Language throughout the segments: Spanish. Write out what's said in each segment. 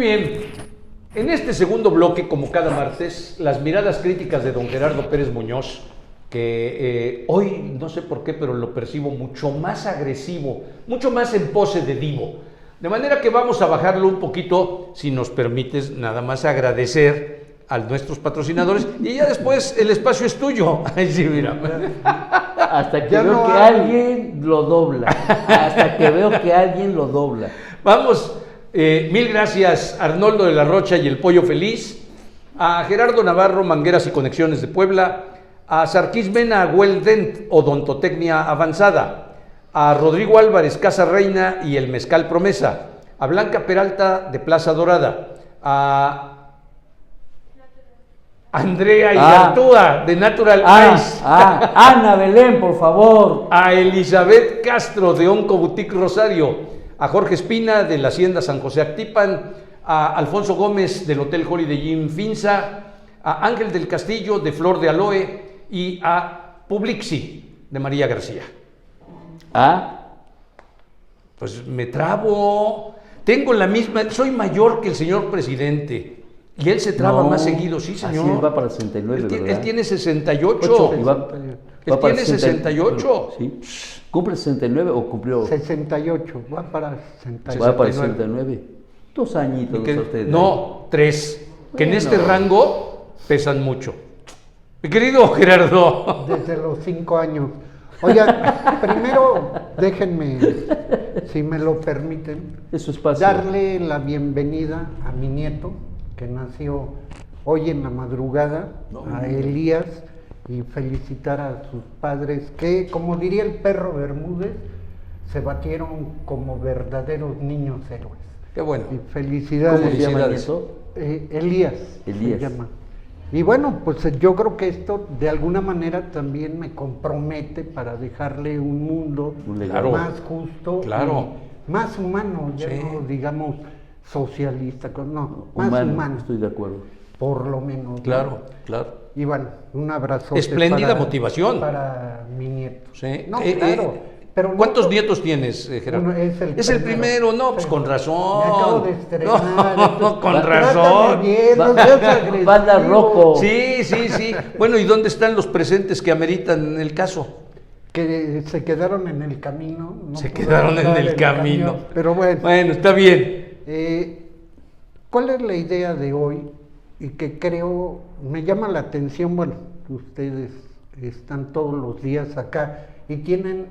bien, en este segundo bloque, como cada martes, las miradas críticas de don Gerardo Pérez Muñoz, que hoy, no sé por qué, pero lo percibo mucho más agresivo, mucho más en pose de divo. De manera que vamos a bajarlo un poquito, si nos permites, nada más agradecer a nuestros patrocinadores y ya después el espacio es tuyo. Ay, sí, mira. Hasta que veo que alguien lo dobla. Hasta que veo que alguien lo dobla. Vamos, mil gracias Arnoldo de la Rocha y el Pollo Feliz, a Gerardo Navarro, Mangueras y Conexiones de Puebla, a Sarkis Mena, Well-Dent, Odontotecnia Avanzada, a Rodrigo Álvarez, Casa Reina y el Mezcal Promesa, a Blanca Peralta de Plaza Dorada, a Andrea Igartúa de Natural Ice, Ana Belén, por favor, a Elizabeth Castro de Onco Boutique Rosario, a Jorge Espina de la Hacienda San José Actipan, a Alfonso Gómez del Hotel Holiday Inn Finza, a Ángel del Castillo de Flor de Aloe y a Publixi de María García. Pues me trabo, tengo la misma, soy mayor que el señor presidente. Y él se traba más seguido, sí, señor. Así va para 69, él tiene 68. Él tiene 68. ¿Sí? ¿Cumple 69 o cumplió? 68, va para 69. Va para 69. 2 añitos. No, 3. Que en este rango pesan mucho. Mi querido Gerardo. Desde los 5 años. Oigan, primero déjenme, si me lo permiten, darle la bienvenida a mi nieto, que nació hoy en la madrugada, a Elías, y felicitar a sus padres que, como diría el perro Bermúdez, se batieron como verdaderos niños héroes. Qué bueno. Y felicidades. ¿Cómo se llama eso? Elías se llama. Y bueno, pues yo creo que esto de alguna manera también me compromete para dejarle un mundo más justo, más humano, ya no digamos socialista, no, más humano. Estoy de acuerdo. Por lo menos. Claro. Y bueno, un abrazo. Espléndida motivación. Para mi nieto. Sí. No, claro. Pero ¿cuántos nietos tienes, Gerardo? Es el primero. No, pues con razón. Me acabo de estrenar. No, con razón. Bien, no seas agresivo. Banda rojo. Sí. Bueno, ¿y dónde están los presentes que ameritan el caso? Que se quedaron en el camino. Se quedaron en el camino. Pero bueno. Bueno, está bien. ¿Cuál es la idea de hoy? Y que creo, me llama la atención, bueno, ustedes están todos los días acá y tienen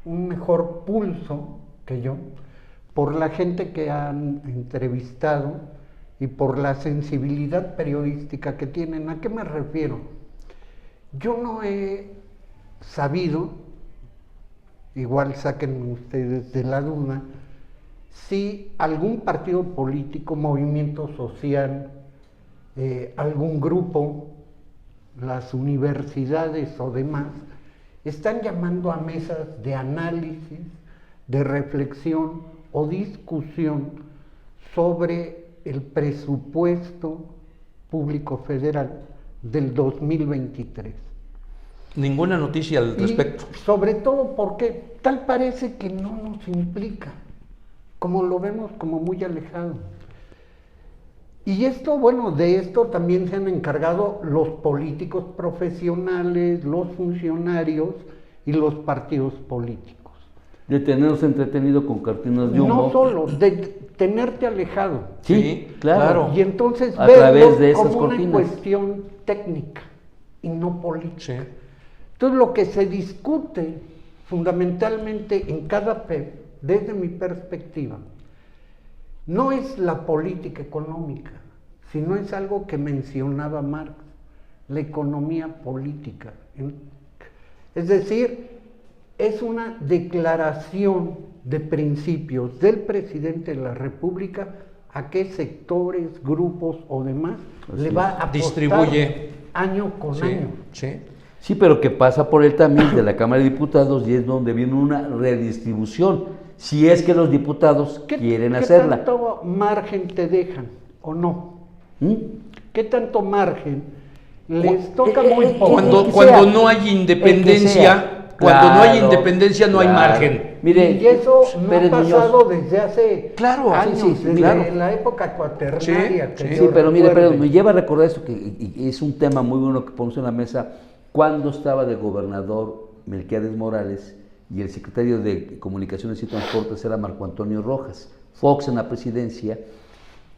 un mejor pulso que yo por la gente que han entrevistado y por la sensibilidad periodística que tienen. ¿A qué me refiero? Yo no he sabido, igual saquen ustedes de la duda, si algún partido político, movimiento social, algún grupo, las universidades o demás, están llamando a mesas de análisis, de reflexión o discusión sobre el presupuesto público federal del 2023. Ninguna noticia al respecto. Sobre todo porque tal parece que no nos implica, como lo vemos como muy alejado. Y esto, bueno, de esto también se han encargado los políticos profesionales, los funcionarios y los partidos políticos. De tenernos entretenido con cartinas de humo. No solo, de tenerte alejado. Sí, claro. Y entonces a verlo través de esas como cortinas. una cuestión técnica y no política. Sí. Entonces lo que se discute fundamentalmente en cada PEP, desde mi perspectiva, no es la política económica, sino es algo que mencionaba Marx, la economía política. Es decir, es una declaración de principios del presidente de la República a qué sectores, grupos o demás le va a apostar distribuye año con año. Sí, pero que pasa por el tamiz de la Cámara de Diputados y es donde viene una redistribución. Si es que los diputados quieren hacerla. ¿Qué tanto margen te dejan o no? ¿Qué tanto margen les toca muy poco? Cuando no hay independencia, no hay margen. Mire, y eso no Pérez ha pasado desde hace Claro, años, sí, desde claro. la época cuaternaria. Sí, que Sí, yo pero mire, recuerde. me lleva a recordar esto, que y es un tema muy bueno que ponemos en la mesa, cuando estaba de gobernador Melquiades Morales y el secretario de Comunicaciones y Transportes era Marco Antonio Rojas, Fox en la presidencia,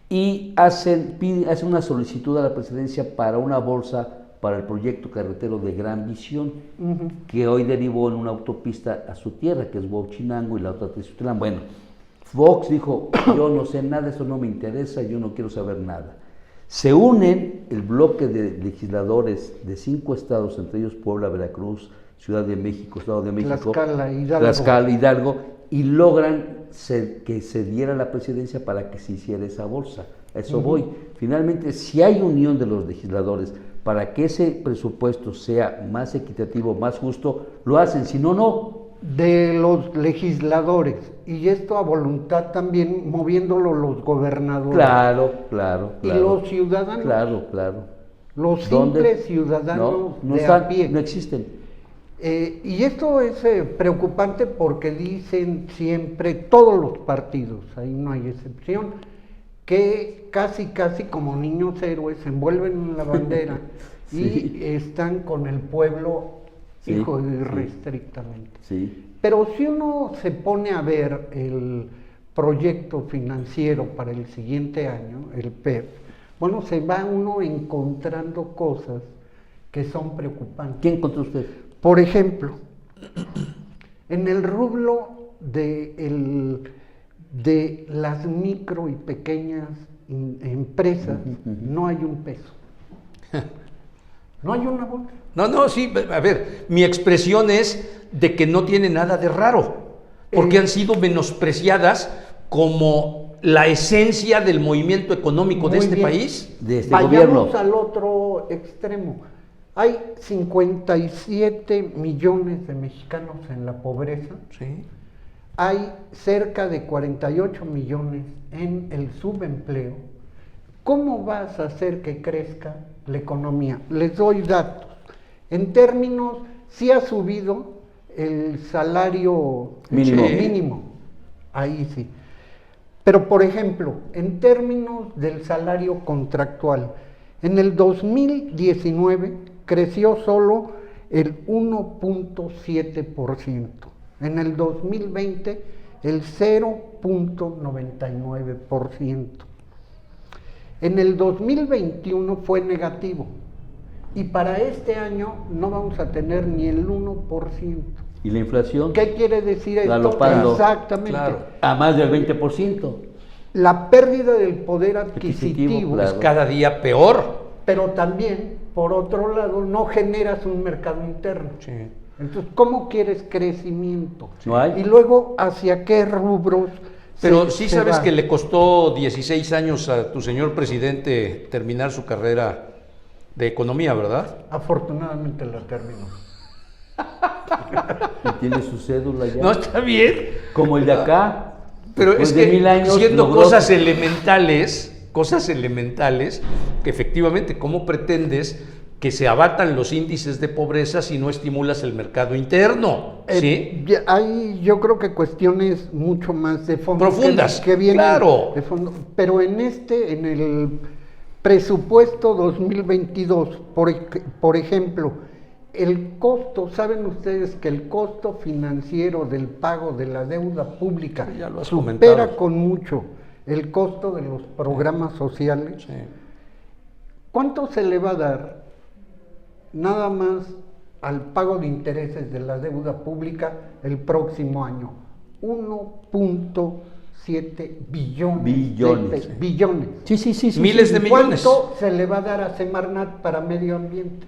y hacen una solicitud a la presidencia para una bolsa para el proyecto carretero de Gran Visión, Ujú. que hoy derivó en una autopista a su tierra, que es Huauchinango y la otra Teziutlán. Bueno, Fox dijo, yo no sé nada, eso no me interesa, yo no quiero saber nada. Se unen el bloque de legisladores de 5 estados, entre ellos Puebla, Veracruz, Ciudad de México, Estado de México, Tlaxcala, Hidalgo, y logran que se diera la presidencia para que se hiciera esa bolsa. A eso voy. Finalmente, si hay unión de los legisladores para que ese presupuesto sea más equitativo, más justo, lo hacen, si no, no. De los legisladores, y esto a voluntad también, moviéndolo los gobernadores. Claro. Y los ciudadanos. Claro. Los ¿Dónde? simples ciudadanos No de están, a pie. no existen. Y esto es preocupante porque dicen siempre todos los partidos, ahí no hay excepción, que casi como niños héroes se envuelven en la bandera Sí. y están con el pueblo, Sí, irrestrictamente. Sí. Pero si uno se pone a ver el proyecto financiero para el siguiente año, el PEP, bueno, se va uno encontrando cosas que son preocupantes. ¿Quién encontró usted? Por ejemplo, en el rublo de las micro y pequeñas empresas no hay un peso. No hay una bolsa. No, sí, a ver, mi expresión es de que no tiene nada de raro, porque han sido menospreciadas como la esencia del movimiento económico de Muy este bien. país. De este Vayamos gobierno. al otro extremo. Hay 57 millones de mexicanos en la pobreza. Sí. Hay cerca de 48 millones en el subempleo. ¿Cómo vas a hacer que crezca la economía? Les doy datos. En términos, sí ha subido el salario Mínimo. mínimo. Ahí sí. Pero, por ejemplo, en términos del salario contractual, en el 2019 creció solo el 1.7%. En el 2020 el 0.99%. En el 2021 fue negativo y para este año no vamos a tener ni el 1%. ¿Y la inflación? ¿Qué quiere decir esto? Galopando. Exactamente. Claro. A más del 20%. La pérdida del poder adquisitivo, claro. Es cada día peor. pero también, por otro lado, no generas un mercado interno. Sí. Entonces, ¿cómo quieres crecimiento? No hay. Y luego, ¿hacia qué rubros? Pero sí se sabes va? que le costó 16 años a tu señor presidente terminar su carrera de economía, ¿verdad? Afortunadamente la terminó. Y tiene su cédula ya. No, está bien. Como el de acá. Pero después es de que 1000 años siendo logró- cosas elementales, que efectivamente, ¿cómo pretendes que se abatan los índices de pobreza si no estimulas el mercado interno? ¿Sí? Hay, yo creo que cuestiones mucho más de fondo. Profundas, que vienen claro. de fondo. Pero en el presupuesto 2022, por ejemplo, el costo, ¿saben ustedes que el costo financiero del pago de la deuda pública Ya lo has supera comentado. con mucho el costo de los programas sociales? Sí. ¿Cuánto se le va a dar nada más al pago de intereses de la deuda pública el próximo año? 1.7 billones. Billones. Billones. Sí. Miles de millones. ¿Cuánto se le va a dar a Semarnat para medio ambiente?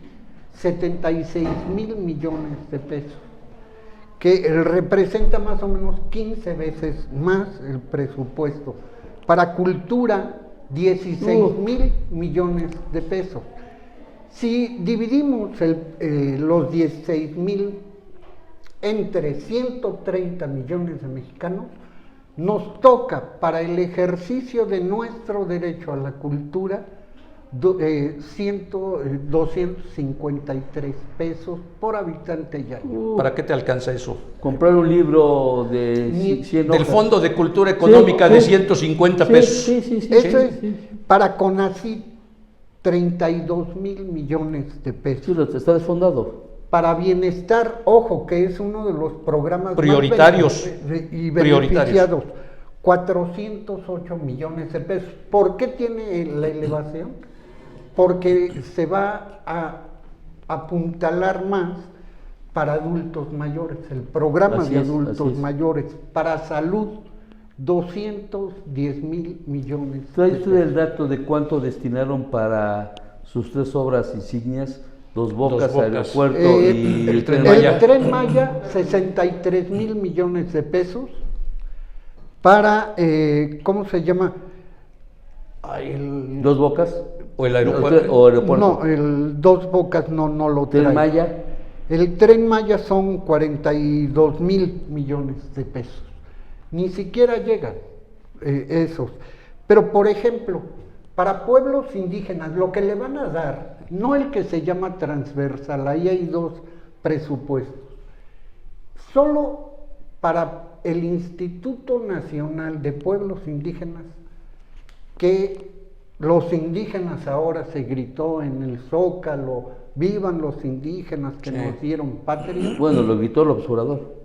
76,000 millones de pesos, que representa más o menos 15 veces más el presupuesto. Para cultura, 16,000 millones de pesos. Si dividimos los 16,000 entre 130 millones de mexicanos, nos toca para el ejercicio de nuestro derecho a la cultura 253 pesos por habitante y año. ¿Para qué te alcanza eso? Comprar un libro de 100 Del hojas. Fondo de Cultura Económica Sí, de sí. 150 Sí, pesos. sí, sí, sí, Eso sí, es sí. para CONACYT, 32,000 millones de pesos. Sí, está desfondado. Para bienestar, ojo, que es uno de los programas Prioritarios. más y Prioritarios. beneficiados, 408 millones de pesos. ¿Por qué tiene la elevación? Porque se va a apuntalar más para adultos mayores, el programa Así de es, adultos así es. mayores. Para salud, 210,000 millones de ¿Trae usted pesos. el dato de cuánto destinaron para sus 3 obras insignias? Dos Bocas, Bocas. Aeropuerto y el Tren Maya. Maya. El Tren Maya, 63,000 millones de pesos para, ¿cómo se llama? Ay, Dos Bocas O el aeropuerto. o Aeropuerto. No, el Dos Bocas no lo trae. Tren Maya. El Tren Maya son 42,000 millones de pesos. Ni siquiera llegan esos. Pero, por ejemplo, para pueblos indígenas, lo que le van a dar, no el que se llama transversal, ahí hay 2 presupuestos. Solo para el Instituto Nacional de Pueblos Indígenas, que los indígenas ahora se gritó en el Zócalo, vivan los indígenas que Sí. nos dieron patria. Bueno, lo gritó el observador.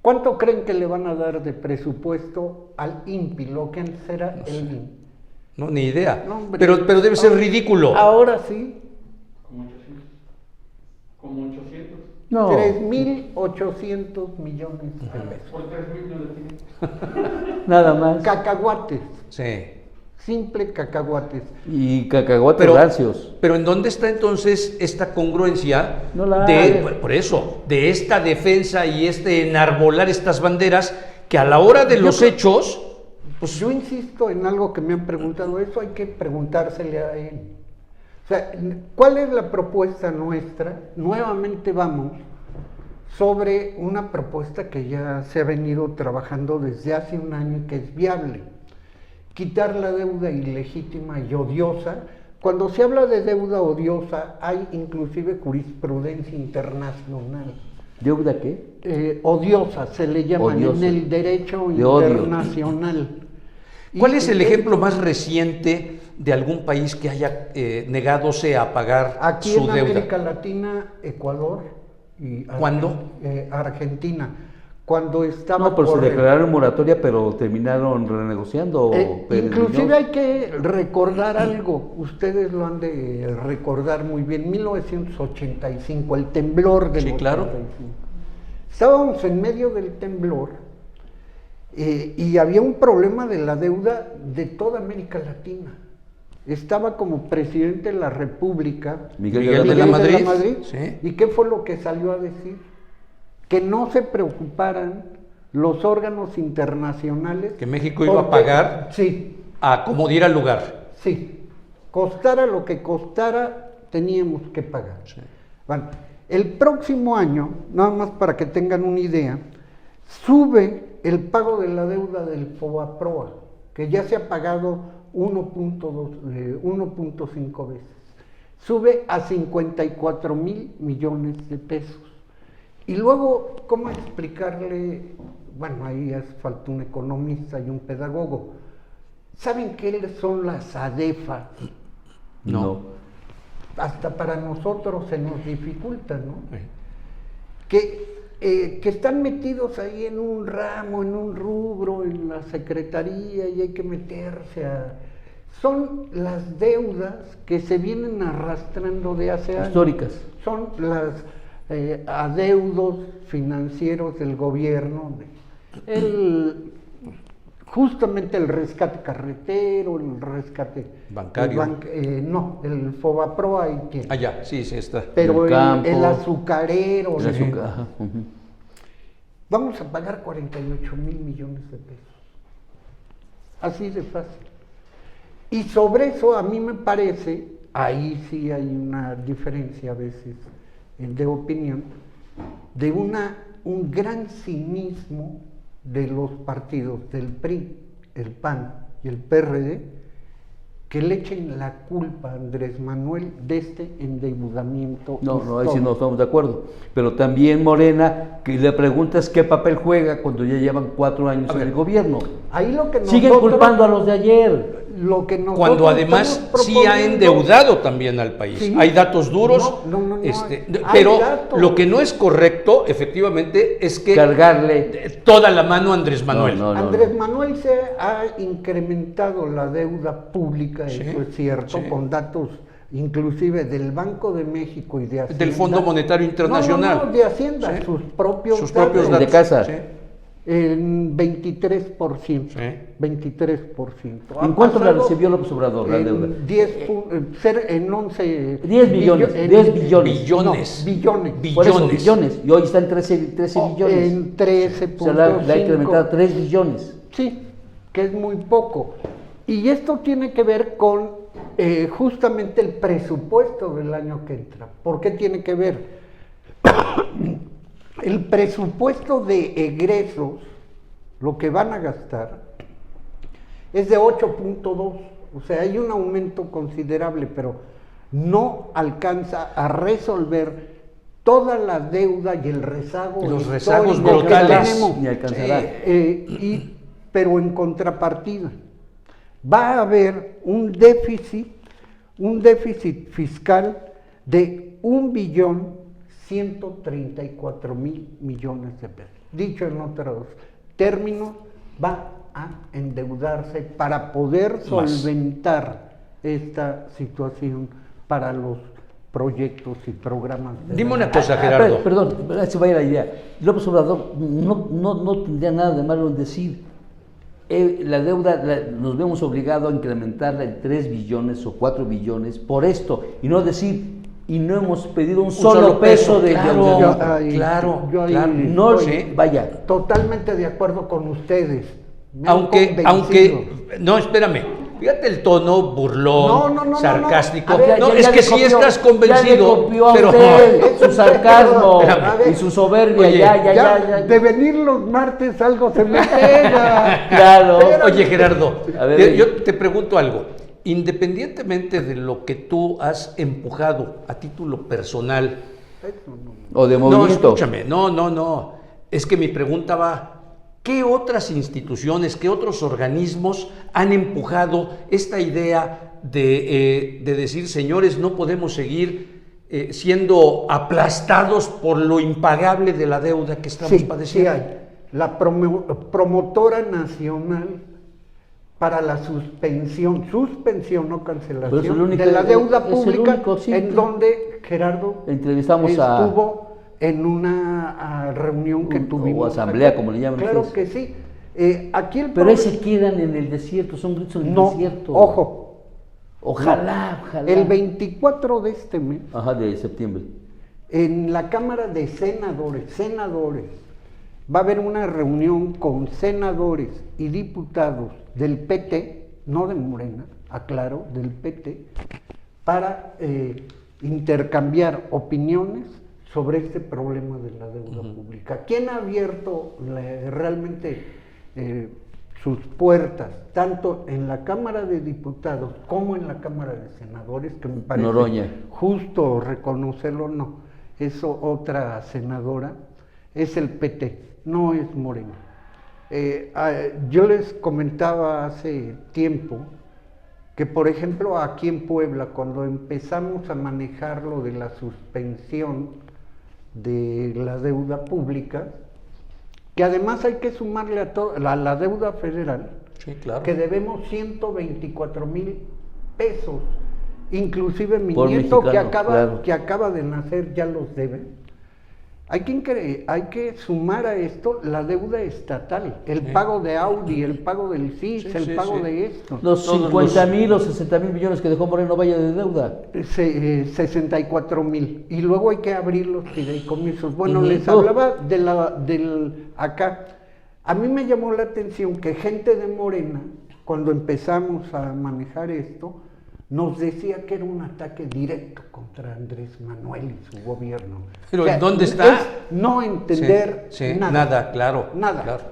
¿Cuánto creen que le van a dar de presupuesto al INPI, lo que antes era el INPI? No, ni idea. No, hombre. pero debe ser ridículo. Ahora sí, Como 800. No. 3,800 millones de pesos. Por 3,000 no le tienen. Nada más. Cacahuates, Sí. simple cacahuates. Y cacahuates Pero, rancios. pero ¿en dónde está entonces esta congruencia No la de, hay. por eso, de esta defensa y este enarbolar estas banderas que a la hora de los hechos, pues Yo insisto en algo que me han preguntado, eso hay que preguntársele a él. O sea, ¿cuál es la propuesta nuestra? Nuevamente vamos sobre una propuesta que ya se ha venido trabajando desde hace un año y que es viable. Quitar la deuda ilegítima y odiosa. Cuando se habla de deuda odiosa, hay inclusive jurisprudencia internacional. ¿Deuda qué? Odiosa, se le llama en Odiosa. el derecho De odio. internacional. ¿cuál Y- es el ejemplo más reciente de algún país que haya negadose a pagar Aquí su en deuda? América Latina, Ecuador y ¿Cuándo? Argentina. Cuando estaba No, pero se por- declararon moratoria, pero terminaron renegociando. Pérez inclusive Muñoz. hay que recordar algo, ustedes lo han de recordar muy bien, 1985, el temblor del Sí, claro. 85. Estábamos en medio del temblor y había un problema de la deuda de toda América Latina. Estaba como presidente de la República Miguel de la Miguel Madrid, sí. ¿Y qué fue lo que salió a decir? Que no se preocuparan los órganos internacionales. Que México iba a pagar. Sí, A como diera lugar. sí. Costara lo que costara, teníamos que pagar. Sí. Bueno, el próximo año, nada más para que tengan una idea, sube el pago de la deuda del FOBAPROA, que ya se ha pagado 1.5 veces. Sube a 54,000 millones de pesos. Y luego, ¿cómo explicarle? Bueno, ahí hace falta un economista y un pedagogo. ¿Saben qué son las ADEFA? No. Hasta para nosotros se nos dificulta, ¿no? Sí. Que están metidos ahí en un ramo, en un rubro, en la secretaría y hay que meterse a... Son las deudas que se vienen arrastrando de hace años. Históricas. Son las adeudos financieros del gobierno. Justamente el rescate carretero, el rescate... Bancario. No, el FOBAPROA ahí tiene. Ah, ya, sí, sí está. Pero El campo, el azucarero, El sí. azúcar, ajá, ujú. Vamos a pagar 48,000 millones de pesos. Así de fácil. Y sobre eso a mí me parece, ahí sí hay una diferencia a veces de opinión, de un gran cinismo de los partidos del PRI, el PAN y el PRD, que le echen la culpa a Andrés Manuel de este endeudamiento. No, ahí sí histórico. no estamos de acuerdo. Pero también Morena, que le preguntas qué papel juega cuando ya llevan 4 años en el gobierno. Ahí lo que Siguen nosotros- culpando a los de ayer. Lo que nosotros Cuando además estamos sí ha proponiendo- endeudado también al país. Sí. Hay datos duros, No, hay pero datos. lo que no es correcto, efectivamente, es que Cargarle. toda la mano a Andrés Manuel. No. Andrés Manuel se ha incrementado la deuda pública, Sí, eso es cierto, sí. con datos inclusive del Banco de México y de Hacienda. Del Fondo Monetario Internacional. No, de Hacienda, Sí. sus propios Sus propios datos. De casa. Sí. En 23%. Sí. 23%. ¿En Ha cuánto la pasado recibió López Obrador, la deuda? En 11... 10 billones, 10 billones. Billones. No, billones. Por eso, Billones. billones. Y hoy está en 13 billones. En 13.5. O sea, la ha incrementado 3 billones. Sí, que es muy poco. Y esto tiene que ver con justamente el presupuesto del año que entra. ¿Por qué tiene que ver? El presupuesto de egresos, lo que van a gastar, es de 8.2. O sea, hay un aumento considerable, pero no alcanza a resolver toda la deuda y el rezago Los rezagos histórico que brutales. tenemos. Ni alcanzará. Pero en contrapartida, va a haber un déficit fiscal de 1.134.000.000.000 de pesos. Dicho en otros términos, va a endeudarse para poder Más. solventar esta situación para los proyectos y programas. Dime una cosa, Ah, Gerardo. Perdón, se vaya la idea. López Obrador no tendría nada de malo en decir, la deuda nos vemos obligados a incrementarla en 3 billones o 4 billones por esto, y no decir, y no hemos pedido un solo peso de claro, endeudamiento. claro, yo ahí claro. No, estoy vaya. totalmente de acuerdo con ustedes. Me han Aunque, convencido. no, espérame, fíjate el tono burlón, No, sarcástico. a ver, no, Ya es le que sí copió- estás Ya convencido, le copió a pero usted su sarcasmo A ver, y su soberbia. oye, Ya. De venir los martes algo se me pega. Claro. Oye, Gerardo, A ver, yo te pregunto algo. Independientemente de lo que tú has empujado a título personal, O de no, movimiento. escúchame, no. Es que mi pregunta va, ¿qué otras instituciones, qué otros organismos han empujado esta idea de decir, señores, no podemos seguir siendo aplastados por lo impagable de la deuda que estamos Sí, padeciendo? sí hay. La promotora nacional para la suspensión no Pero es el cancelación, único- de la deuda es el pública, único, sí. en donde Gerardo Entrevistamos estuvo en una reunión que O tuvimos. asamblea, acá. como le llaman Claro ustedes. que sí. Aquí el Pero ahí problema- se quedan en el desierto, son gritos en el No, desierto. ojo, Ojalá. el 24 de este mes, Ajá, de septiembre. en la Cámara de Senadores, va a haber una reunión con senadores y diputados del PT, no de Morena, aclaro, del PT, para intercambiar opiniones sobre este problema de la deuda pública. ¿Quién ha abierto realmente sus puertas, tanto en la Cámara de Diputados como en la Cámara de Senadores, que me parece Noroña. justo reconocerlo? No, es otra senadora, es el PT, no es Morena. Yo les comentaba hace tiempo que, por ejemplo, aquí en Puebla, cuando empezamos a manejar lo de la suspensión de la deuda pública, que además hay que sumarle a la deuda federal, Sí, claro. que debemos 124,000 pesos, inclusive mi Por nieto mexicano, que acaba de nacer ya los debe. Hay que sumar a esto la deuda estatal, el pago de Audi, el pago del CIS, Sí, el sí, pago sí. de esto. Los Todos 50,000 o 60,000 millones que dejó Moreno Valle de deuda. 64,000, y luego hay que abrir los fideicomisos. Bueno, Ujú. les hablaba del acá. A mí me llamó la atención que gente de Morena, cuando empezamos a manejar esto, nos decía que era un ataque directo contra Andrés Manuel y su gobierno. Pero ¿en dónde está? Es no entender Sí, sí, nada. nada, claro, Nada, claro.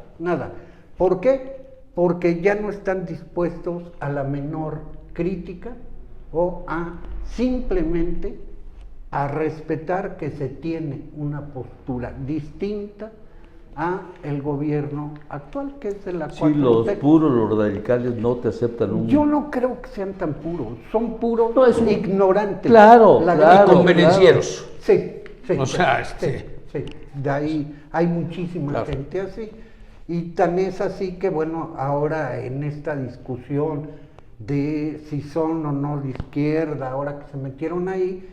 ¿Por qué? Porque ya no están dispuestos a la menor crítica o a simplemente a respetar que se tiene una postura distinta a el gobierno actual, que es de la Sí, los 4T. puros, los radicales no te aceptan un... Yo no creo que sean tan puros, son puros No, es un- ignorantes. Claro, La claro. gran- Convenencieros. Sí, sí. O sea, sí, sí. De ahí hay muchísima Claro. gente así. Y tan es así que, bueno, ahora en esta discusión de si son o no de izquierda, ahora que se metieron ahí,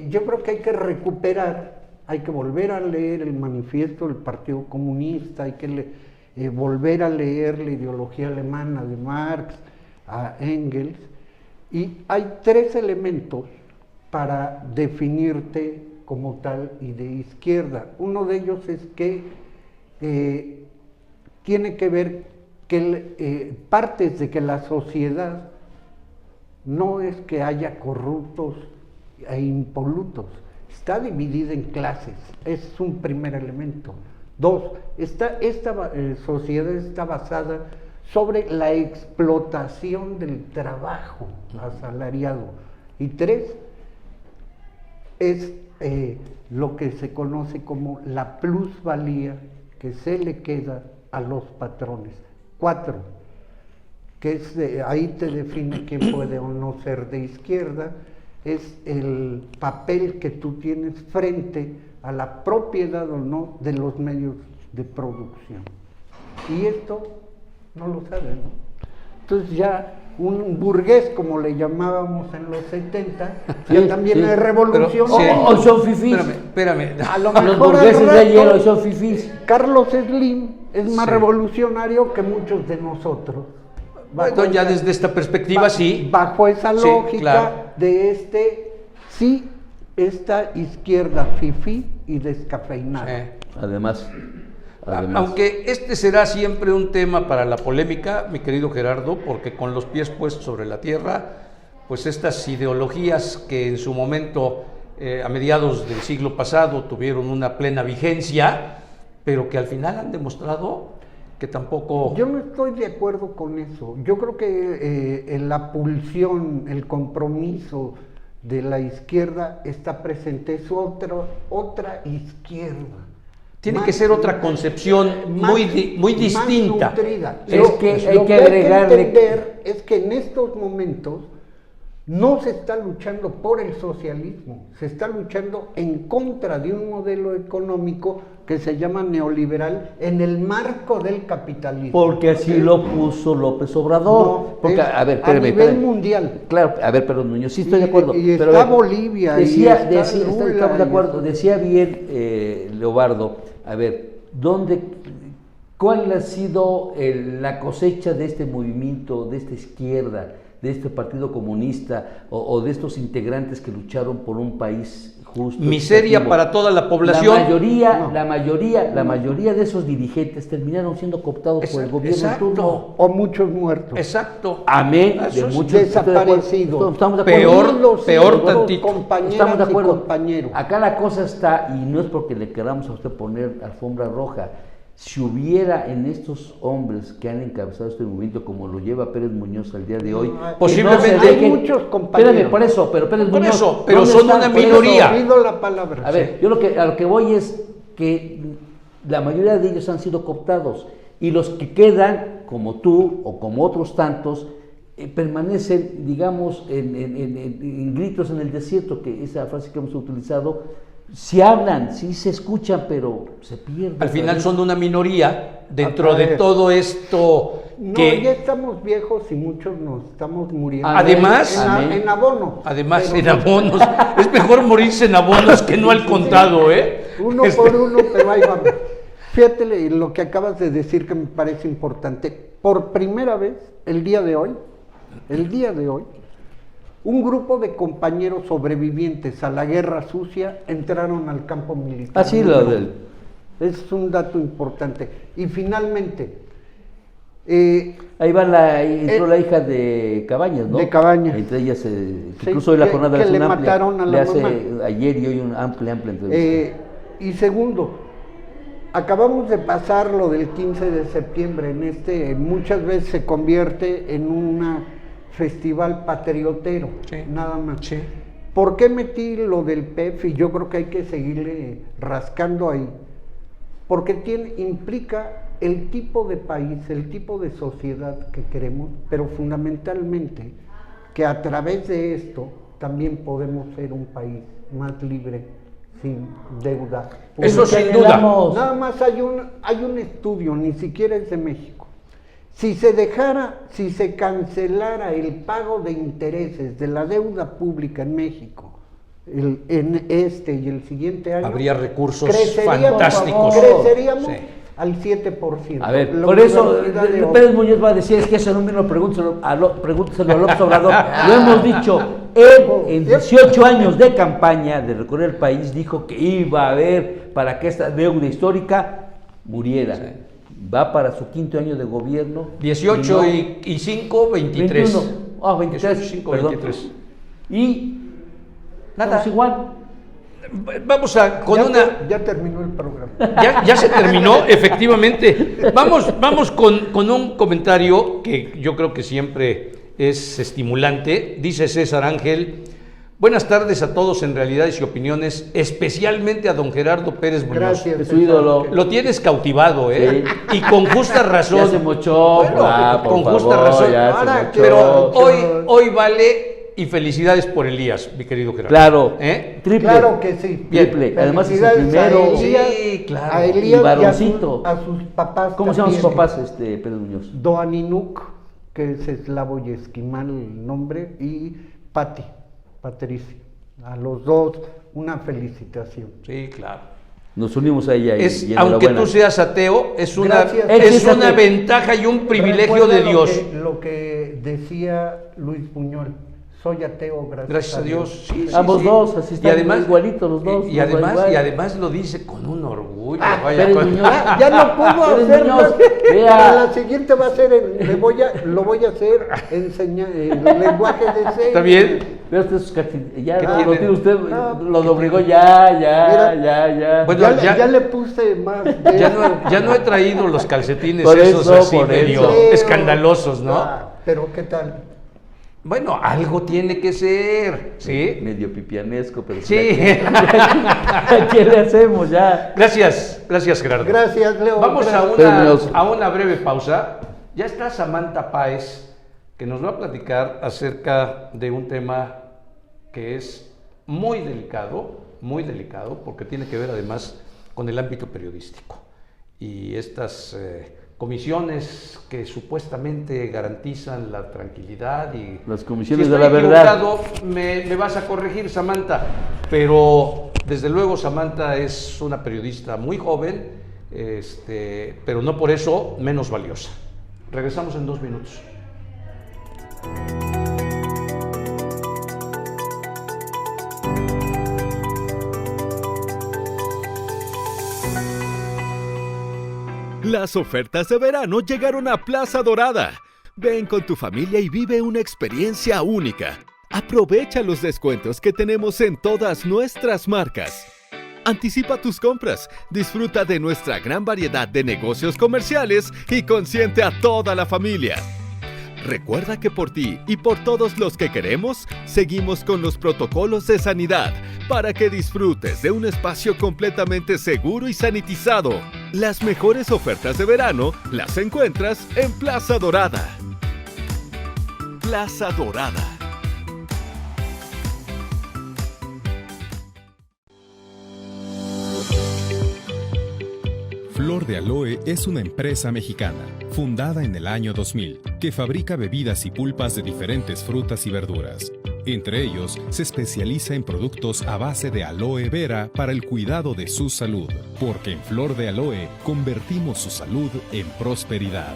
yo creo que hay que recuperar, hay que volver a leer el manifiesto del Partido Comunista, hay que volver a leer la ideología alemana de Marx, a Engels, y hay 3 elementos para definirte como tal y de izquierda. Uno de ellos es que tiene que ver que partes de que la sociedad no es que haya corruptos e impolutos, está dividida en clases, es un primer elemento. 2, esta sociedad está basada sobre la explotación del trabajo asalariado. Y 3, es lo que se conoce como la plusvalía que se le queda a los patrones. 4, que es ahí te define quién puede o no ser de izquierda, es el papel que tú tienes frente a la propiedad o no de los medios de producción. Y esto no lo saben, ¿no? Entonces ya un burgués, como le llamábamos en los 70, Sí, ya también sí. es revolución. Pero, sí. O son fifís. Espérame. A lo Los mejor al burgueses de rato, ayer hoy son fifís. Carlos Slim es más Sí. revolucionario que muchos de nosotros. Bueno, ya desde esta perspectiva sí. Bajo esa Sí, lógica claro. de esta izquierda fifí y descafeinada. Además. Aunque este será siempre un tema para la polémica, mi querido Gerardo, porque con los pies puestos sobre la tierra, pues estas ideologías que en su momento, a mediados del siglo pasado, tuvieron una plena vigencia, pero que al final han demostrado que tampoco... Yo no estoy de acuerdo con eso. Yo creo que la pulsión, el compromiso de la izquierda está presente. Es otra izquierda. Tiene Más- que ser otra concepción muy distinta. Más nutrida. Es Lo que hay lo que hay agregarle- entender es que en estos momentos no se está luchando por el socialismo, se está luchando en contra de un modelo económico que se llama neoliberal en el marco del capitalismo. Porque así lo puso López Obrador. No, Porque, es a ver, a espérame, nivel espérame. mundial. Claro, a ver, perdón, Nuño, sí estoy de acuerdo. Y pero, está a ver, Bolivia, y decía, está Lula, estamos de y acuerdo. está- Decía bien Leobardo, a ver, ¿cuál ha sido la cosecha de este movimiento, de esta izquierda, de este Partido Comunista o de estos integrantes que lucharon por un país justo? Miseria equitativo? para toda la población. La mayoría de esos dirigentes terminaron siendo cooptados por el gobierno en Exacto. turno. O muchos muertos. Exacto. Amén Eso de es muchos desaparecidos. Estamos de acuerdo. Peor tantito. Compañeras Estamos de acuerdo. y compañeros. Acá la cosa está, y no es porque le queramos a usted poner alfombra roja. Si hubiera en estos hombres que han encabezado este movimiento, como lo lleva Pérez Muñoz al día de hoy, No, hay- posiblemente- que hay muchos compañeros. Espérame, por eso, pero Pérez Por Muñoz. eso, pero ¿dónde son están? una Por eso, minoría. Pido la palabra. a ver, yo a lo que voy es que la mayoría de ellos han sido cooptados y los que quedan, como tú o como otros tantos, permanecen, digamos, en gritos en el desierto, que esa frase que hemos utilizado, sí hablan, sí se escuchan, pero se pierden. Al final son una minoría dentro A de ver. todo esto No, que... ya estamos viejos y muchos nos estamos muriendo. Además- en abono. Además, Pero en abonos. Es mejor morirse en abonos que no al contado, ¿eh? Uno por uno, pero ahí vamos. Fíjate lo que acabas de decir que me parece importante. Por primera vez, el día de hoy, un grupo de compañeros sobrevivientes a la guerra sucia entraron al campo militar. Así lo del... Es un dato importante. Y finalmente, Ahí va entró la hija de Cabañas, ¿no? de Cabañas. Entre ellas, que Sí, incluso hoy la que- jornada que es le una amplia, mataron a la le hace mamá. ayer y hoy una amplia entrevista. y segundo, acabamos de pasar lo del 15 de septiembre, muchas veces se convierte en una festival patriotero, Sí. nada más. Sí. ¿Por qué metí lo del PEF? Y yo creo que hay que seguirle rascando ahí. Porque implica el tipo de país, el tipo de sociedad que queremos, pero fundamentalmente que a través de esto también podemos ser un país más libre, sin deuda. Eso pública. sin duda. Nada más hay un estudio, ni siquiera es de México. Si se cancelara el pago de intereses de la deuda pública en México, en este y el siguiente año, Habría recursos creceríamos- fantásticos. Creceríamos Sí. al 7%. A ver, La por eso Universidad de Pérez Muñoz va a decir, es que eso no me lo pregúnteselo a López Obrador. Lo hemos dicho, él en 18 años de campaña de recorrer el país dijo que iba a haber para que esta deuda histórica muriera. Sí. Va para su 5º año de gobierno. 18 no- y 5, 23. 21. Ah, 23. 18, 5, perdón. 23. Y Nada. estamos igual. Vamos con ya, una... ya terminó el programa. Ya se terminó, efectivamente. Vamos con un comentario que yo creo que siempre es estimulante. Dice César Ángel: buenas tardes a todos en Realidades y Opiniones, especialmente a don Gerardo Pérez Muñoz. Gracias. Es su ídolo. Lo tienes cautivado, ¿eh? Sí. Y con justa razón. Ya se mochó, Bueno, por con justa favor, razón. ya se Ahora, mochó. Pero Mucho. hoy vale, y felicidades por Elías, mi querido Gerardo. Claro, ¿Eh? triple. Claro que sí. Triple. Además es el Felicidades primero. a Elías, Sí, claro. a Y Elías y a, varoncito. a sus papás. ¿Cómo se llaman sus también. papás, Pérez Muñoz? Doaninuk, que es eslavo y esquimal el nombre, y Patricia. A los dos, una felicitación. Sí, claro. Nos unimos a ella y Aunque enhorabuena. tú seas ateo, es una, Gracias. Él sí es es una ateo. ventaja y un privilegio Recuerda de Dios. Lo que decía Luis Buñuel, soy ateo, Gracias a Dios. Sí, sí, Ambos sí. dos, así están igualitos los dos, Y nos va además, igual. y además lo dice con un orgullo. vaya, Pérez con- Muñoz. Ya no pudo Pérez hacer Muñoz, más. vea. Para la siguiente va a ser, lo voy a hacer enseñar el lenguaje de señas. ¿Está bien? Vea usted sus cartitas. Ya ¿Qué lo tiene? tiene usted, Ah, lo obligó ya. Mira. Bueno, Ya le puse más. Ya no he traído los calcetines Por esos eso, así por medio eso. escandalosos, ¿no? Pero ¿qué tal? Bueno, algo tiene que ser, ¿sí? Medio pipianesco, pero Sí. ¿a quién le hacemos ya? Gracias Gerardo. Gracias, Leo. Vamos Gracias. a una breve pausa. Ya está Samantha Páez, que nos va a platicar acerca de un tema que es muy delicado, porque tiene que ver además con el ámbito periodístico. Y estas comisiones que supuestamente garantizan la tranquilidad y... Las comisiones si de estoy la verdad. equivocado, me vas a corregir, Samantha, pero desde luego Samantha es una periodista muy joven, pero no por eso menos valiosa. Regresamos en 2 minutos. Las ofertas de verano llegaron a Plaza Dorada. Ven con tu familia y vive una experiencia única. Aprovecha los descuentos que tenemos en todas nuestras marcas. Anticipa tus compras, disfruta de nuestra gran variedad de negocios comerciales y consiente a toda la familia. Recuerda que por ti y por todos los que queremos, seguimos con los protocolos de sanidad para que disfrutes de un espacio completamente seguro y sanitizado. Las mejores ofertas de verano las encuentras en Plaza Dorada. Plaza Dorada. Flor de Aloe es una empresa mexicana, fundada en el año 2000, que fabrica bebidas y pulpas de diferentes frutas y verduras. Entre ellos, se especializa en productos a base de aloe vera para el cuidado de su salud, porque en Flor de Aloe convertimos su salud en prosperidad.